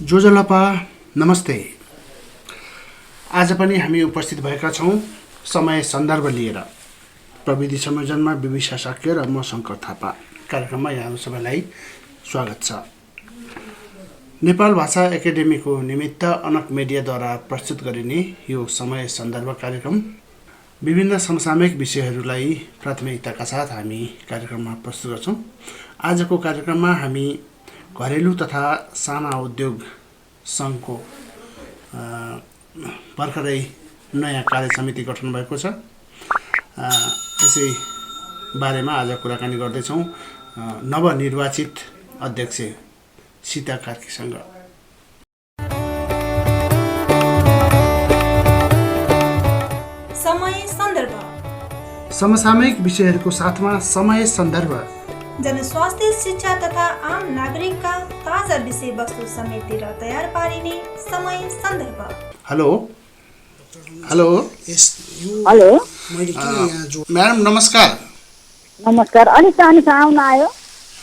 जोजलपा नमस्ते। आज पनि हामी उपस्थित भएका छौँ समय सन्दर्भ लिएर। प्रविधि संयोजनमा विविशा साक्य र म शङ्कर थापा। कार्यक्रममा यहाँहरू सबैलाई स्वागत छ। नेपाल भाषा एकाडेमीको निमित्त अनक मिडियाद्वारा प्रस्तुत गरिने यो समय सन्दर्भ कार्यक्रम विभिन्न समसामयिक विषयहरूलाई प्राथमिकताका साथ हामी कार्यक्रममा प्रस्तुत गर्छौँ। आजको कार्यक्रममा हामी घरेलु तथा साना उद्योग सङ्घको भर्खरै नयाँ कार्य समिति गठन भएको छ। यसै बारेमा आज कुराकानी गर्दैछौँ नवनिर्वाचित अध्यक्ष सीता कार्कीसँग। समय सन्दर्भ समसामयिक विषयहरूको साथमा समय सन्दर्भ, जनस्वास्थ्य, शिक्षा तथा आम नागरिकका ताजा विषयवस्तु समेटेर तयार पारिने समय सन्दर्भ। हेलो हेलो हेलो म्याडम नमस्कार। नमस्कार। अलिक सानो साउन्ड आयो।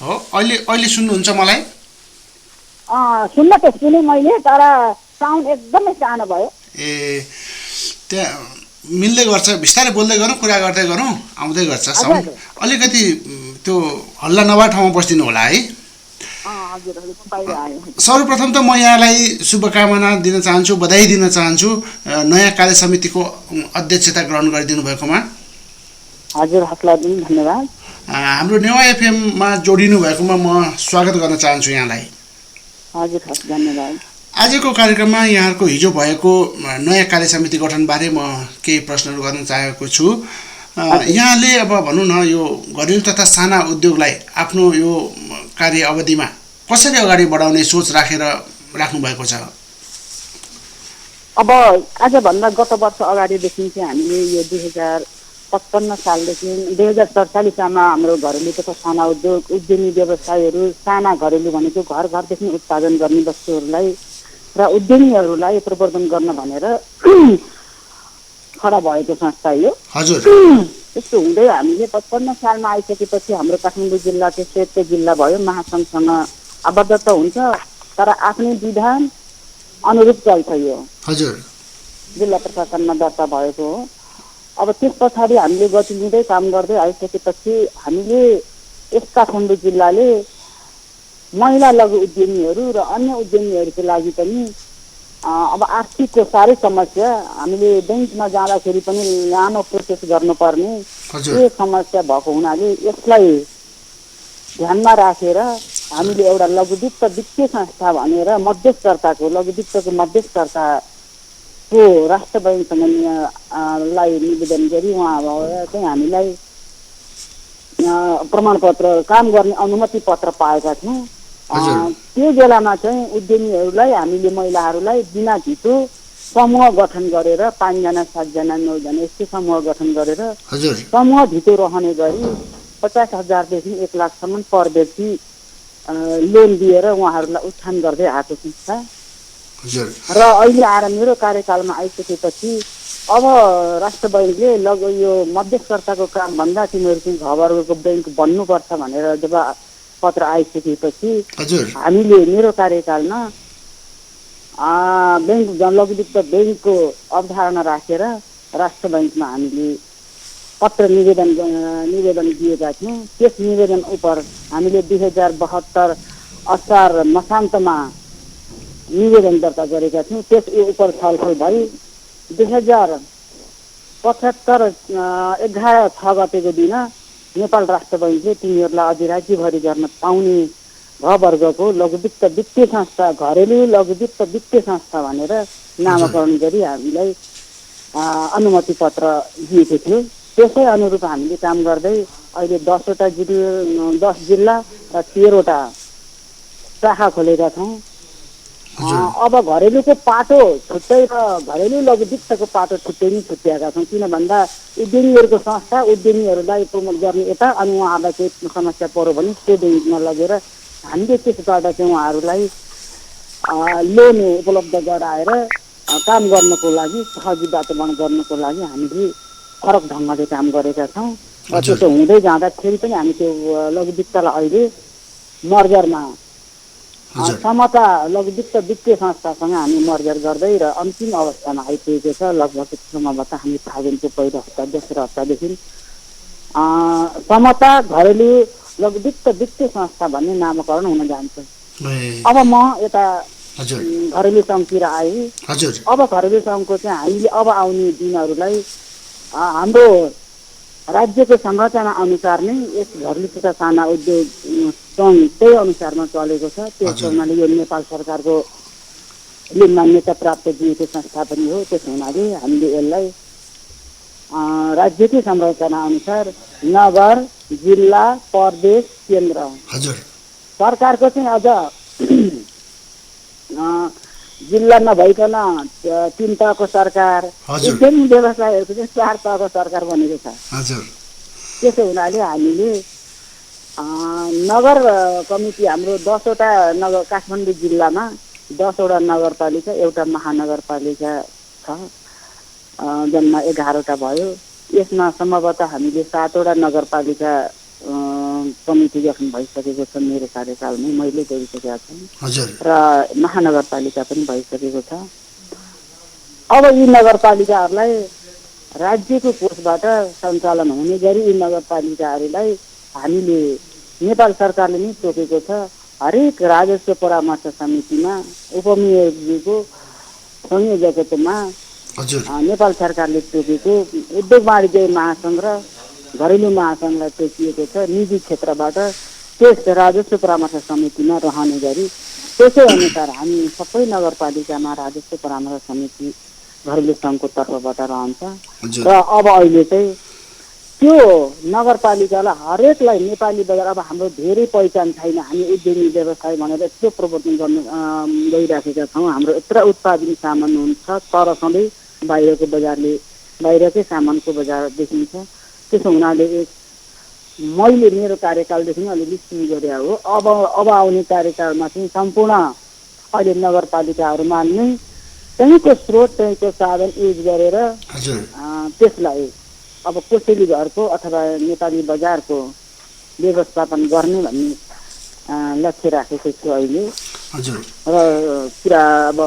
हो अहिले सुन्नुहुन्छ मलाई? सुन्न त सुने मैले, तर साउन्ड एकदमै सानो भयो। ए त्यहाँ मिल्दै गर्छ, बिस्तारै बोल्दै गरौँ, कुरा गर्दै गरौँ, आउँदै गर्छ साउन्ड। अलिकति त्यो हल्ला नभए ठाउँमा बस्दिनु होला है। सर्वप्रथम त म यहाँलाई शुभकामना दिन चाहन्छु, बधाई दिन चाहन्छु नयाँ कार्य समितिको अध्यक्षता ग्रहण गरिदिनु भएकोमा। हजुर, हसलाई पनि धन्यवाद। हाम्रो नेवा एफएममा जोडिनु भएकोमा म स्वागत गर्न चाहन्छु यहाँलाई। हजुर, हस् धन्यवाद। आजको कार्यक्रममा यहाँहरूको हिजो भएको नयाँ कार्य समिति गठनबारे म केही प्रश्नहरू गर्न चाहेको छु। यहाँले अब भनौँ न, यो घरेलु तथा साना उद्योगलाई आफ्नो यो कार्य अवधिमा कसरी अगाडि बढाउने सोच राखेर राख्नु भएको छ? अब आजभन्दा गत वर्ष अगाडिदेखि चाहिँ हामीले यो 2055 सालदेखि 2047 सालमा हाम्रो घरेलु तथा साना उद्योग उद्यमी व्यवसायहरू, साना घरेलु भनेको घर घरदेखि उत्पादन गर्ने वस्तुहरूलाई र उद्यमीहरूलाई प्रवर्धन गर्न भनेर खडा भएको संस्था यो। हजुर। त्यस्तो हुँदै हामीले 55 सालमा आइसकेपछि हाम्रो काठमाडौँ जिल्ला चाहिँ संयुक्त जिल्ला भयो, महासङ्घसँग आबद्ध त हुन्छ, तर आफ्नै विधान अनुरूप चल्छ यो। हजुर। जिल्ला प्रशासनमा दर्ता भएको हो। अब त्यस पछाडि हामीले गति लिँदै काम गर्दै आइसकेपछि हामीले यस काठमाडौँ जिल्लाले महिला लघु उद्यमीहरू र अन्य उद्यमीहरूको लागि पनि अब आर्थिकको साह्रै समस्या, हामीले ब्याङ्कमा जाँदाखेरि पनि लामो प्रोसेस गर्नुपर्ने यो समस्या भएको हुनाले यसलाई ध्यानमा राखेर हामीले एउटा लघुवित्त वित्तीय संस्था भनेर मध्यस्थताको लघुवित्तको मध्यस्थताको राष्ट्र बैङ्कसँग लाई निवेदन गरी उहाँबाट चाहिँ हामीलाई प्रमाणपत्र, काम गर्ने अनुमति पत्र पाएका थियौँ। त्यो बेलामा चाहिँ उद्यमीहरूलाई हामीले महिलाहरूलाई बिना धितो समूह गठन गरेर 5 जना 7 जना 9 जना यस्तो समूह गठन गरेर समूह धितो रहने गरी 50,000 देखि 1 लाखसम्म पर व्यक्ति लोन दिएर उहाँहरूलाई उत्थान गर्दै आएको संस्था। र अहिले आएर मेरो कार्यकालमा आइसकेपछि अब राष्ट्र बैङ्कले यो मध्यस्थताको काम भन्दा तिमीहरू चाहिँ घरको ब्याङ्क बन्नुपर्छ भनेर जब पत्र आइसकेपछि हामीले मेरो कार्यकालमा ब्याङ्क लघुवित्त ब्याङ्कको अवधारणा राखेर राष्ट्र बैङ्कमा हामीले पत्र निवेदन दिएका थियौँ। त्यस निवेदन उप हामीले 2072 असार मसान्तमा निवेदन दर्ता गरेका थियौँ। त्यस उप छलफल भई 2075 11/6 गतेको दिन नेपाल राष्ट्र बैङ्कले तिनीहरूलाई अझै राज्यभरि गर्न पाउने घ-वर्गको लघुवित्त वित्तीय संस्था, घरेलु लघुवित्त वित्तीय संस्था भनेर नामाकरण गरी हामीलाई अनुमति पत्र दिएको थियो। त्यसै अनुरूप हामीले काम गर्दै अहिले 10 जिल्ला र 13वटा शाखा खोलेका छौँ। अब घरेलुको पाटो छुट्टै र घरेलु लघुवित्तको पाटो छुट्टै नै छुट्याएका छौँ। किन भन्दा उद्यमीहरूको संस्था उद्यमीहरूलाई प्रमोट गर्ने यता, अनि उहाँहरूलाई केही समस्या पऱ्यो भने त्यो ब्याङ्कमा लगेर हामीले त्यसबाट चाहिँ उहाँहरूलाई लोन उपलब्ध गराएर काम गर्नको लागि, सहजी वातावरण गर्नको लागि हामीले फरक ढङ्गले काम गरेका छौँ। र त्यसो हुँदै जाँदाखेरि पनि हामी त्यो लघुवित्तलाई अहिले मर्जरमा हजुर समता लघुवित्त वित्तीय संस्थासँग हामी मर्जर गर्दै र अन्तिम अवस्थामा आइपुगेको छ। लगभग सम्भवतः हामी फागुनको पहिलो हप्ता दोस्रो हप्तादेखि समता घरेलु लघुवित्त वित्तीय संस्था भन्ने नामकरण हुन जान्छ। अब म यता हजुर घरेलु सङ्घतिर आएँ। हजुर अब घरेलु सङ्घको चाहिँ हामीले अब आउने दिनहरूलाई हाम्रो राज्यको संरचना अनुसार नै यस घरेलु तथा साना उद्योग सङ्घ त्यही अनुसारमा चलेको छ। त्यस हुनाले यो नेपाल सरकारको मान्यता प्राप्त दिएको संस्था पनि हो। त्यस हुनाले हामीले यसलाई राज्यकै संरचना अनुसार नगर, जिल्ला, प्रदेश, केन्द्र, हजुर सरकारको चाहिँ अझ जिल्ला नभइकन 3 तहको सरकार, एकदम व्यवसायहरूको चाहिँ 4 तहको सरकार बनेको छ। हजुर त्यसो हुनाले हामीले नगर कमिटी हाम्रो 10 वटा नगर, काठमाडौँ जिल्लामा 10 वटा नगरपालिका, एउटा महानगरपालिका छ, जम्मा 11 वटा भयो। यसमा सम्भवतः हामीले 7 वटा नगरपालिका कमिटी गठन भइसकेको छ। मेरो कार्यकालमै मैले गरिसकेका छु र महानगरपालिका पनि भइसकेको छ। अब यी नगरपालिकाहरूलाई राज्यको कोषबाट सञ्चालन हुने गरी यी नगरपालिकाहरूलाई हामीले नेपाल सरकारले नै तोकेको छ। हरेक राजस्व परामर्श समितिमा उपमेयरको संयोजकत्वमा नेपाल सरकारले तोकेको उद्योग वाणिज्य महासङ्घ र घरेलु महासङ्घलाई तोकिएको छ। निजी क्षेत्रबाट त्यस राजस्व परामर्श समितिमा रहने गरी त्यसै अनुसार हामी सबै नगरपालिकामा राजस्व परामर्श समिति घरेलु सङ्घको तर्फबाट रहन्छ। र अब अहिले चाहिँ त्यो नगरपालिकालाई हरेकलाई नेपाली बजार, अब हाम्रो धेरै पहिचान छैन, हामी उद्यमी व्यवसाय भनेर यत्रो प्रवर्तन गर्न गइराखेका छौँ। हाम्रो यत्र उत्पादन सामान हुन्छ तर सधैँ बाहिरको बजारले, बाहिरकै सामानको बजार देखिन्छ। त्यसो हुनाले मैले मेरो कार्यकालदेखि अलिअलि सुरु गरे हो। अब आउने कार्यकालमा चाहिँ सम्पूर्ण अहिले नगरपालिकाहरूमा नै त्यहीँको स्रोत, त्यहीँको साधन युज गरेर त्यसलाई अब कोसेली घरको अथवा नेपाली बजारको व्यवस्थापन गर्ने भन्ने लक्ष्य राखेको छु अहिले। र पुरा अब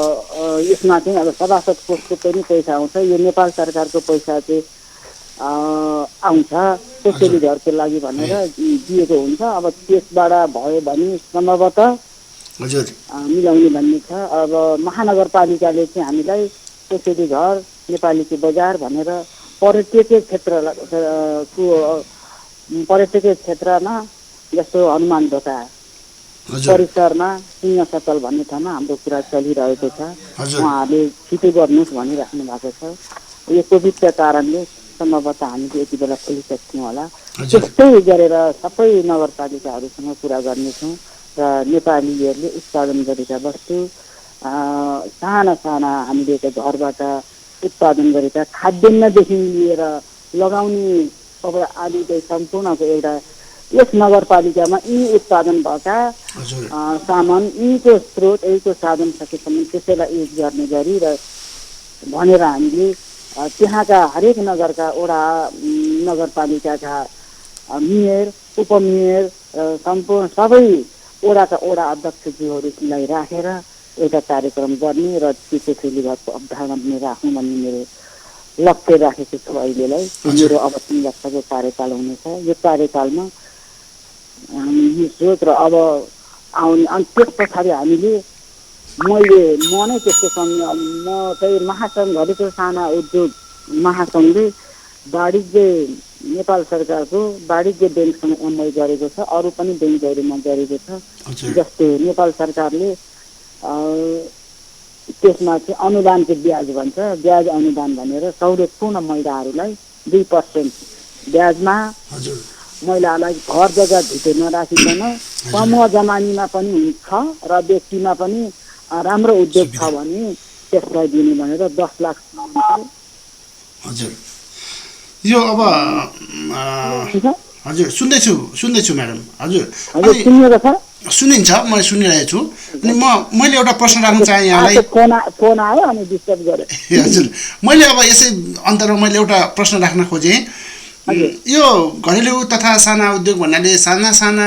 यसमा चाहिँ अब सभासद कोषको पनि पैसा आउँछ। यो नेपाल सरकारको पैसा चाहिँ आउँछ कोसेली घरको लागि भनेर दिएको हुन्छ। अब त्यसबाट भयो भने सम्भवतः मिलाउने भन्ने छ। अब महानगरपालिकाले चाहिँ हामीलाई कोसेली घर, नेपालीको बजार भनेर पर्यटकीय क्षेत्रमा जस्तो हनुमान ढोका परिसरमा सिंह सतल भन्ने ठाउँमा हाम्रो कुरा चलिरहेको छ। उहाँहरूले छिटो गर्नुहोस् भनिराख्नु भएको छ। यो कोभिडका कारणले सम्भवतः हामीले यति बेला खोलिसक्थ्यौँ होला। त्यस्तै गरेर सबै नगरपालिकाहरूसँग कुरा गर्नेछौँ र नेपालीहरूले उत्पादन गरेका वस्तु, साना साना हामीले घरबाट उत्पादन गरेका खाद्यान्नदेखि लिएर लगाउने कपडा आदि सम्पूर्णको एउटा यस नगरपालिकामा यी उत्पादन भएका सामान, यीको स्रोत, यहीको साधन सकेसम्म त्यसैलाई युज गर्ने गरी र भनेर हामीले त्यहाँका हरेक नगरका वडा नगरपालिकाका मेयर, उपमेयर, सम्पूर्ण सबै वडाका वडा अध्यक्षज्यूहरूलाई राखेर एउटा कार्यक्रम गर्ने र त्यो कोसेली घरको अवधारणा पनि राख्नु भन्ने मेरो लक्ष्य राखेको छु अहिलेलाई। मेरो अब 3 वर्षको कार्यकाल हुनेछ। यो कार्यकालमा यो स्रोत र अब आउने, अनि त्यस पछाडि हामीले म नै त्यस्तो समय म चाहिँ महासङ्घ घरेलु साना उद्योग महासङ्घले वाणिज्य नेपाल सरकारको वाणिज्य ब्याङ्कसँग एमओयू गरेको छ। अरू पनि ब्याङ्कहरूमा गरेको छ। जस्तै नेपाल सरकारले त्यसमा चाहिँ अनुदानको ब्याज भन्छ, ब्याज अनुदान भनेर सहुलियतपूर्ण महिलाहरूलाई 2% ब्याजमा महिलालाई घर जग्गा भित्र नराखिकन समूह जमानीमा पनि हुन्छ र व्यक्तिमा पनि राम्रो उद्योग छ भने त्यसलाई दिने भनेर 10 लाख। हजुर यो अब हजुर सुन्दैछु म्याडम। हजुर सुनिएको छ? सुनिन्छ, मैले सुनिरहेको छु। अनि मैले एउटा प्रश्न राख्न चाहेँ यहाँलाई। फोन आयो अनि डिस्टर्ब गरे। हजुर मैले अब यसै अन्तरमा मैले एउटा प्रश्न राख्न खोजेँ। यो घरेलु तथा साना उद्योग भन्नाले साना साना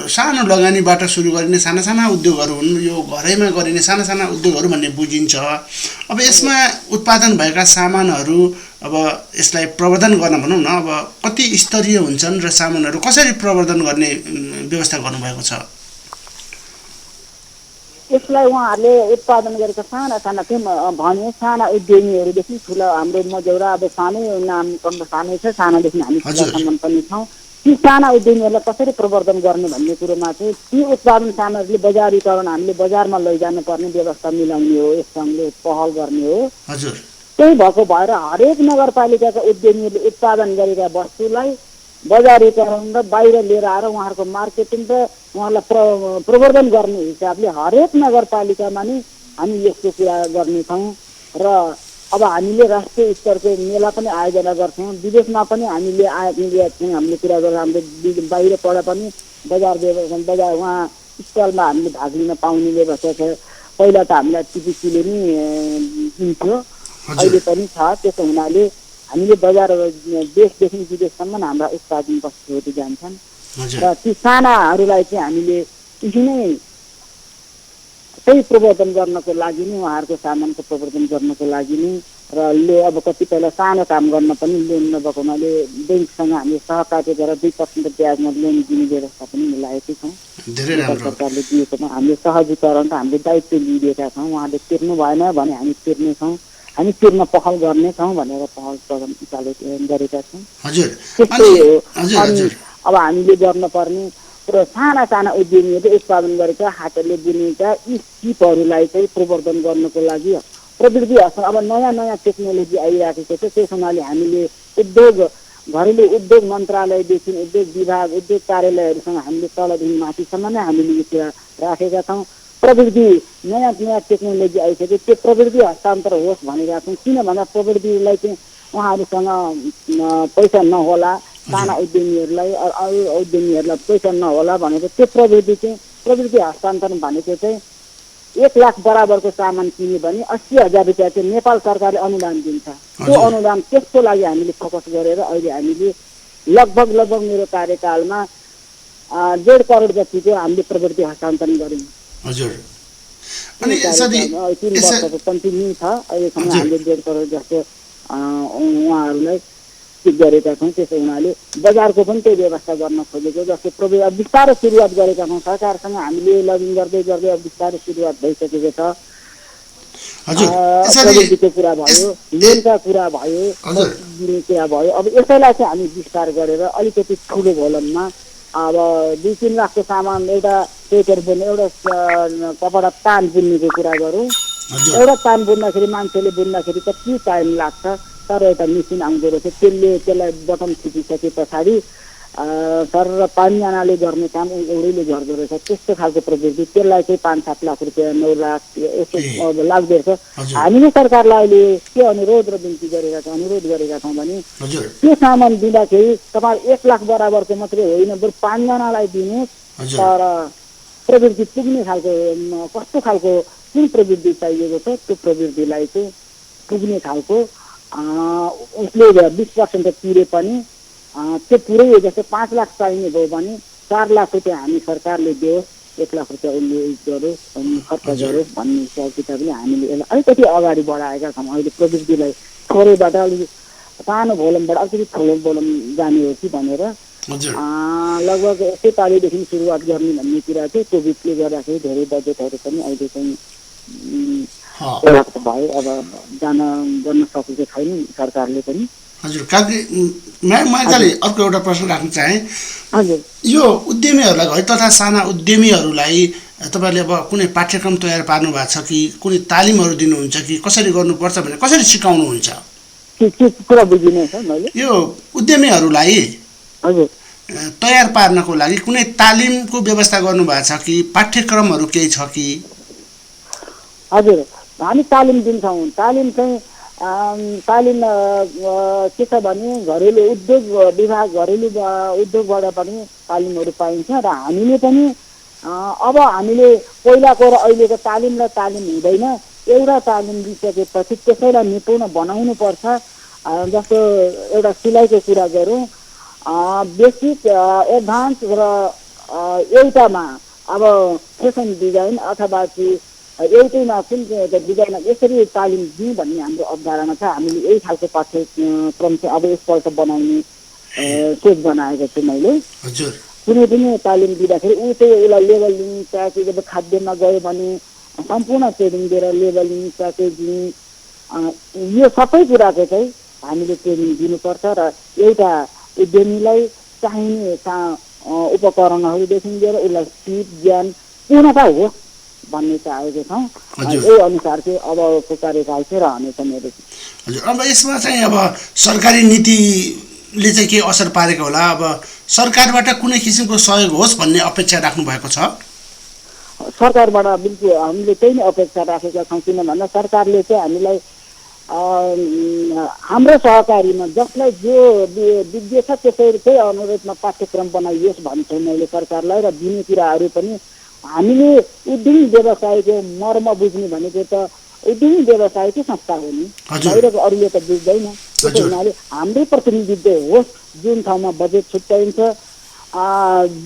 सानो लगानीबाट सुरु गरिने साना साना उद्योगहरू हुन्, यो घरैमा गरिने साना साना उद्योगहरू भन्ने बुझिन्छ। अब यसमा उत्पादन भएका सामानहरू अब यसलाई प्रवर्धन गर्न भनौँ न, अब कति स्तरीय हुन्छन् र सामानहरू कसरी प्रवर्धन गर्ने व्यवस्था गर्नुभएको छ? यसलाई उहाँहरूले उत्पादन गरेका साना साना भने साना उद्यमीहरूदेखि ठुला हाम्रो मजौरा अब सानै नाम सानै छ, सानादेखि हामी ठुलासम्म पनि छौँ। ती साना उद्यमीहरूलाई कसरी प्रवर्धन गर्ने भन्ने कुरोमा चाहिँ ती उत्पादन सामग्री बजारीकरण हामीले बजारमा लैजानु पर्ने व्यवस्था मिलाउने हो, यस ढङ्गले पहल गर्ने हो। हजुर, त्यही भएको भएर हरेक नगरपालिकाका उद्यमीहरूले उत्पादन गरेका वस्तुलाई बजारीकरण र बाहिर लिएर आएर उहाँहरूको मार्केटिङ र उहाँलाई प्रवर्धन गर्ने हिसाबले हरेक नगरपालिकामा नै हामी यस्तो कुरा गर्नेछौँ। र अब हामीले राष्ट्रिय स्तरको मेला पनि आयोजना गर्छौँ, विदेशमा पनि हामीले हामीले कुरा गरेर हाम्रो बाहिर पढ पनि बजार उहाँ स्टलमा हामीले भाग लिन पाउने व्यवस्था छ। पहिला त हामीलाई टिपिसीले नै दिन्थ्यो, अहिले पनि छ। त्यसो हुनाले हामीले बजार देशदेखि विदेशसम्म हाम्रा उत्पादन वस्तुहरू जान्छन् र ती सानाहरूलाई चाहिँ हामीले नै त्यही प्रवर्धन गर्नको लागि नै उहाँहरूको सामानको प्रवर्धन गर्नको लागि नै र अब कतिपयलाई सानो काम गर्न पनि लोन नभएको हुनाले ब्याङ्कसँग हामीले सहकार्य गरेर 2% ब्याजमा लोन दिने व्यवस्था पनि मिलाएकै छौँ। सरकारले दिएकोमा हामीले सहजीकरण र हामीले दायित्व लिइदिएका छौँ। उहाँले तिर्नु भएन भने हामी तिर्नेछौँ, हामी तिर्न पहल गर्नेछौँ भनेर पहल गरेका छौँ। त्यस्तै हो। अनि अब हामीले गर्नुपर्ने र साना साना उद्यमीहरूले उत्पादन गरेका हातले बुनेका यी सिपहरूलाई चाहिँ प्रवर्धन गर्नको लागि प्रविधि अब नयाँ नयाँ टेक्नोलोजी आइराखेको छ। त्यस हुनाले हामीले घरेलु उद्योग मन्त्रालयदेखि उद्योग विभाग उद्योग कार्यालयहरूसँग हामीले तलदेखि माथिसम्म नै हामीले यो कुरा राखेका छौँ। प्रविधि नयाँ नयाँ टेक्नोलोजी आइसक्यो, त्यो प्रविधि हस्तान्तर होस् भनेका छौँ। किन भन्दा प्रविधिलाई चाहिँ उहाँहरूसँग पैसा नहोला, साना उद्यमीहरूलाई अरू उद्यमीहरूलाई पैसा नहोला भनेर त्यो प्रविधि हस्तान्तरण भनेको चाहिँ 1 लाख बराबरको सामान किन्यो भने 80,000 रुपियाँ चाहिँ नेपाल सरकारले अनुदान दिन्छ। त्यो अनुदान त्यसको लागि हामीले फोकस गरेर अहिले हामीले लगभग मेरो कार्यकालमा 1.5 करोड जतिको हामीले प्रविधि हस्तान्तरण गर्यौँ। हजुर, अनि 3 वर्षको कन्टिन्यू छ। अहिलेसम्म हामीले 1.5 करोड जस्तो उहाँहरूलाई गरेका छौँ। त्यसो हुनाले बजारको पनि त्यही व्यवस्था गर्न खोजेको, जस्तै बिस्तारै सुरुवात गरेका छौँ। सरकारसँग हामीले लगिङ गर्दै गर्दै अब बिस्तारै सुरुवात भइसकेको छ। प्रविधिको कुरा भयो, लोनका कुरा भयो, कुरा भयो। अब यसैलाई चाहिँ हामी विस्तार गरेर अलिकति ठुलो भोलममा अब 2-3 लाखको सामान एउटा स्वेटर बुन्ने, एउटा कपडा तान बुन्नेको कुरा गरौँ। एउटा तान बुन्दाखेरि मान्छेले बुन्दाखेरि कति टाइम लाग्छ, तर एउटा मेसिन आउँदो रहेछ, त्यसलाई बटन थिपिसके पछाडि सर र 5जनाले गर्ने काम एउटैले गर्दो रहेछ। त्यस्तो खालको प्रविधि, त्यसलाई चाहिँ 5-7 लाख रुपियाँ 9 लाख यस्तो लाग्दो रहेछ। हामीले सरकारलाई अहिले के अनुरोध र बिन्ती गरेका छौँ भने त्यो सामान दिँदाखेरि तपाईँ 1 लाख बराबरको मात्रै होइन, बरु 5जनालाई दिनुहोस्, तर प्रविधि पुग्ने खालको कस्तो खालको कुन प्रविधि चाहिएको छ त्यो प्रविधिलाई चाहिँ पुग्ने खालको उसले 20% तिरे पनि त्यो पुरै जस्तै 5 लाख चाहिने भयो भने 4 लाख रुपियाँ हामी सरकारले दियोस्, 1 लाख रुपियाँ उसले गरोस् अनि खर्च गरोस् भन्ने हिसाब किताबले हामीले यसलाई अलिकति अगाडि बढाएका छौँ। अहिले प्रविधिलाई थोरैबाट अलिकति सानो भोलमबाट अलिकति ठुलो भोलम जाने हो कि भनेर लगभग 1 पालिदेखि सुरुवात गर्ने भन्ने कुरा थियो। कोभिडले गर्दाखेरि धेरै बजेटहरू पनि अहिले चाहिँ भयो, अब गर्न सकेको छैन सरकारले पनि। हजुर, काकी मैले अर्को एउटा प्रश्न राख्न चाहेँ। हजुर, यो उद्यमीहरूलाई है तथा साना उद्यमीहरूलाई तपाईँले अब कुनै पाठ्यक्रम तयार पार्नु भएको छ कि कुनै तालिमहरू दिनुहुन्छ कि कसरी गर्नुपर्छ भनेर कसरी सिकाउनुहुन्छ? कुरा बुझिने छ मैले। यो उद्यमीहरूलाई हजुर तयार पार्नको लागि कुनै तालिमको व्यवस्था गर्नुभएको छ कि पाठ्यक्रमहरू केही छ कि? हजुर, हामी तालिम दिन्छौँ। तालिम चाहिँ के छ भने घरेलु उद्योग विभाग घरेलु उद्योगबाट पनि तालिमहरू पाइन्छ र हामीले पनि अब हामीले पहिलाको र अहिलेको तालिम हुँदैन। एउटा तालिम दिइसकेपछि त्यसैलाई निपुण बनाउनु पर्छ। जस्तो एउटा सिलाइको कुरा गरौँ, बेसिक एडभान्स र एउटामा अब फेसन डिजाइन अथवा चाहिँ एउटैमा कुन चाहिँ डिजाइनमा यसरी तालिम दिउँ भन्ने हाम्रो अवधारणा छ। हामीले यही खालको पाठ्यक्रम चाहिँ अब एकपल्ट बनाउने सोच बनाएको छु मैले। हजुर कुनै पनि तालिम दिँदाखेरि ऊ चाहिँ उसलाई लेबलिङ प्याकेज अब खाद्यमा गयो भने सम्पूर्ण ट्रेनिङ दिएर लेबलिङ प्याकेजिङ यो सबै कुराको चाहिँ हामीले ट्रेनिङ दिनुपर्छ र एउटा उद्यमीलाई चाहिने उपकरणहरूदेखि लिएर उसलाई सिप ज्ञान पूर्णता हो भन्ने चाहेको छौँ। यही अनुसार चाहिँ अबको कार्यकाल चाहिँ रहनेछ मेरो। हजुर अब यसमा चाहिँ अब सरकारी नीतिले चाहिँ के असर पारेको होला? अब सरकारबाट कुनै किसिमको सहयोग होस् भन्ने अपेक्षा राख्नु भएको छ? सरकारबाट बिल्कुल हामीले त्यही नै अपेक्षा राखेका छौँ। किन भन्दा सरकारले चाहिँ हामीलाई हाम्रो सहकारीमा जसलाई जो विज्ञ छ त्यसैकै अनुरोधमा पाठ्यक्रम बनाइयोस् भन्छु मैले सरकारलाई। र दिने कुराहरू पनि हामीले उद्यमी व्यवसायको मर्म बुझ्ने भनेको त उद्यमी व्यवसायकै संस्था हो नि, बाहिरको अरूले त बुझ्दैन। त्यसै हुनाले हाम्रै प्रतिनिधित्व होस्, जुन ठाउँमा बजेट छुट्याइन्छ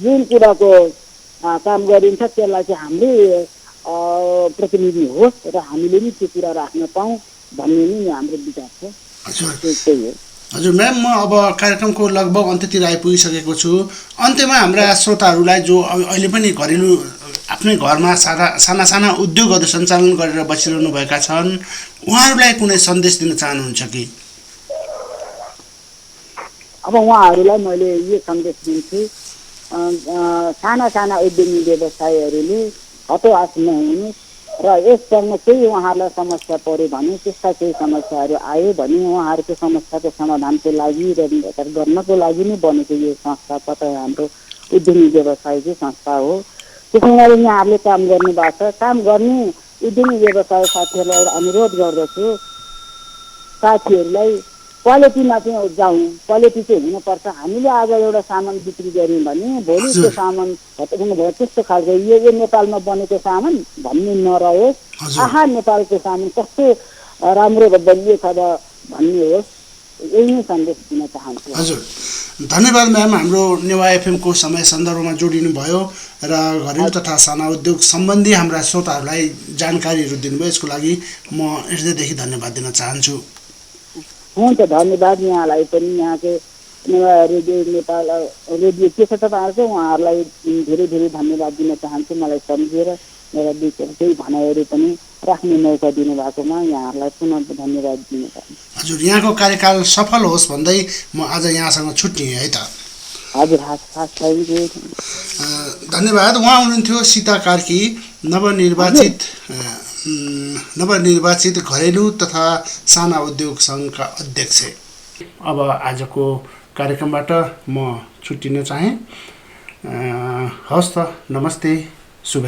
जुन कुराको काम गरिन्छ त्यसलाई चाहिँ हाम्रै प्रतिनिधि होस् र हामीले नि त्यो कुरा राख्न पाऊँ भन्ने नै हाम्रो विचार छ। हजुर त्यही हो। हजुर म्याम, म अब कार्यक्रमको लगभग अन्त्यतिर आइपुगिसकेको छु। अन्त्यमा हाम्रा श्रोताहरूलाई जो अहिले पनि घरेलु आफ्नै घरमा साना साना उद्योगहरू सञ्चालन गरेर बसिरहनु भएका छन्, उहाँहरूलाई कुनै सन्देश दिन चाहनुहुन्छ कि? अब उहाँहरूलाई मैले यो सन्देश दिन्छु, साना साना उद्यमी व्यवसायहरूले हतोहास नहुनु र यससँग केही उहाँहरूलाई समस्या पऱ्यो भने, त्यस्ता केही समस्याहरू आयो भने उहाँहरूको समस्याको समाधानको लागि र गर्नको लागि नै बनेको यो संस्था कतै हाम्रो उद्यमी व्यवसायकै संस्था हो। त्यसै गरी यहाँहरूले काम गर्नु भएको छ, काम गर्ने उद्यमी व्यवसाय साथीहरूलाई एउटा अनुरोध गर्दछु, साथीहरूलाई क्वालिटीमा चाहिँ जाउँ। क्वालिटी चाहिँ हुनुपर्छ। हामीले आज एउटा सामान बिक्री गऱ्यौँ भने भोलि त्यो सामान भयो त्यस्तो खालको यो नेपालमा बनेको सामान भन्ने नरहोस्। आहा नेपालको सामान कस्तो राम्रो र बलियो छ र भन्ने होस्। यही नै सन्देश दिन चाहन्छु। हजुर धन्यवाद म्याम, हाम्रो नेवा एफएमको समय सन्दर्भमा जोडिनु भयो र घरेलु तथा साना उद्योग सम्बन्धी हाम्रा श्रोताहरूलाई जानकारीहरू दिनुभयो। यसको लागि म हृदयदेखि धन्यवाद दिन चाहन्छु। हुन्छ, धन्यवाद यहाँलाई पनि। यहाँको नेवा रेडियो नेपाल रेडियो के छ तपाईँहरूको, उहाँहरूलाई धेरै धेरै धन्यवाद दिन चाहन्छु। मलाई सम्झेर मेरा बिचमा केही भनाइहरू पनि राख्ने मौका दिनुभएकोमा यहाँहरूलाई पुनः धन्यवाद दिन चाहन्छु। हजुर यहाँको कार्यकाल सफल होस् भन्दै म आज यहाँसँग छुट्टिएँ है त। हजुर हस् थ्याङ्क यू। धन्यवाद। उहाँ हुनुहुन्थ्यो सीता कार्की, नवनिर्वाचित घरेलु तथा साना उद्योग सङ्घका अध्यक्ष। अब आजको कार्यक्रमबाट म छुट्टिन चाहेँ। हवस् त, नमस्ते, शुभ।